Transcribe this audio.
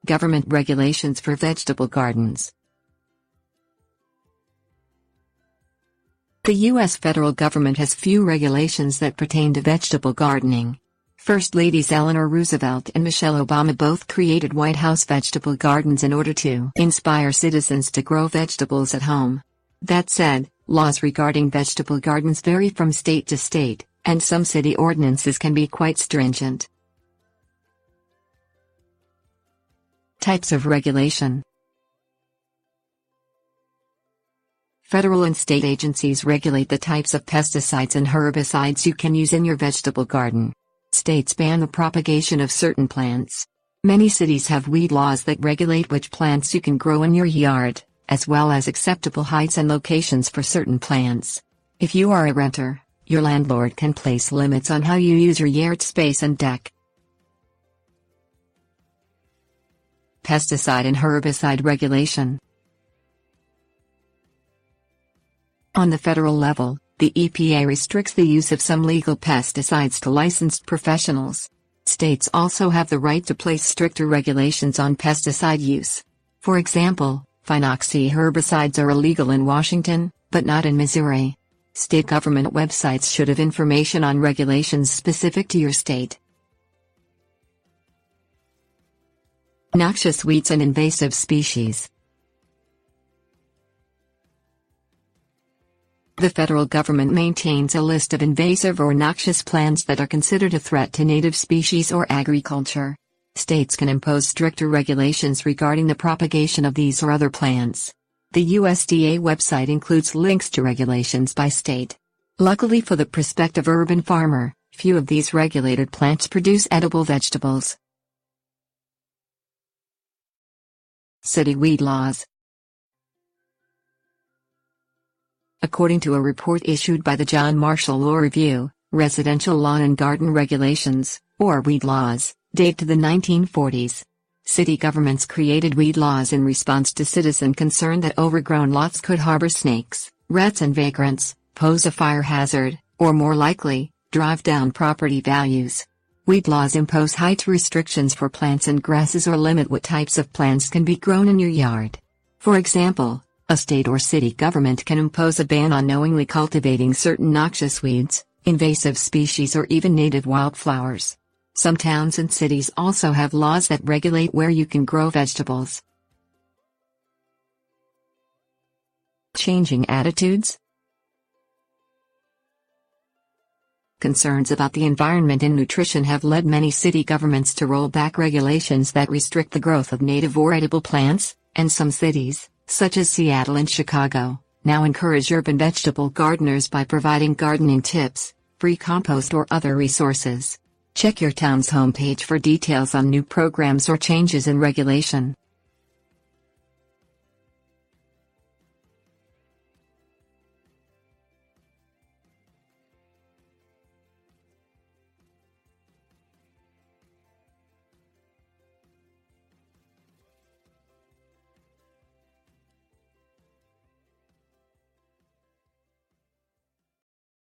Government regulations for vegetable gardens. The U.S. federal government has few regulations that pertain to vegetable gardening. First Ladies Eleanor Roosevelt and Michelle Obama both created White House vegetable gardens in order to inspire citizens to grow vegetables at home. That said, laws regarding vegetable gardens vary from state to state, and some city ordinances can be quite stringent. Types of regulation. Federal and state agencies regulate the types of pesticides and herbicides you can use in your vegetable garden. States ban the propagation of certain plants. Many cities have weed laws that regulate which plants you can grow in your yard, as well as acceptable heights and locations for certain plants. If you are a renter, your landlord can place limits on how you use your yard space and deck. Pesticide and herbicide regulation. On the federal level, the EPA restricts the use of some legal pesticides to licensed professionals. States also have the right to place stricter regulations on pesticide use. For example, phenoxy herbicides are illegal in Washington, but not in Missouri. State government websites should have information on regulations specific to your state. Noxious weeds and invasive species. The federal government maintains a list of invasive or noxious plants that are considered a threat to native species or agriculture. States can impose stricter regulations regarding the propagation of these or other plants. The USDA website includes links to regulations by state. Luckily for the prospective urban farmer, few of these regulated plants produce edible vegetables. City weed laws. According to a report issued by the John Marshall Law Review, residential lawn and garden regulations, or weed laws, date to the 1940s. City governments created weed laws in response to citizen concern that overgrown lots could harbor snakes, rats and vagrants, pose a fire hazard, or more likely, drive down property values. Weed laws impose height restrictions for plants and grasses or limit what types of plants can be grown in your yard. For example, a state or city government can impose a ban on knowingly cultivating certain noxious weeds, invasive species or even native wildflowers. Some towns and cities also have laws that regulate where you can grow vegetables. Changing attitudes. Concerns about the environment and nutrition have led many city governments to roll back regulations that restrict the growth of native or edible plants, and some cities, such as Seattle and Chicago, now encourage urban vegetable gardeners by providing gardening tips, free compost or other resources. Check your town's homepage for details on new programs or changes in regulation.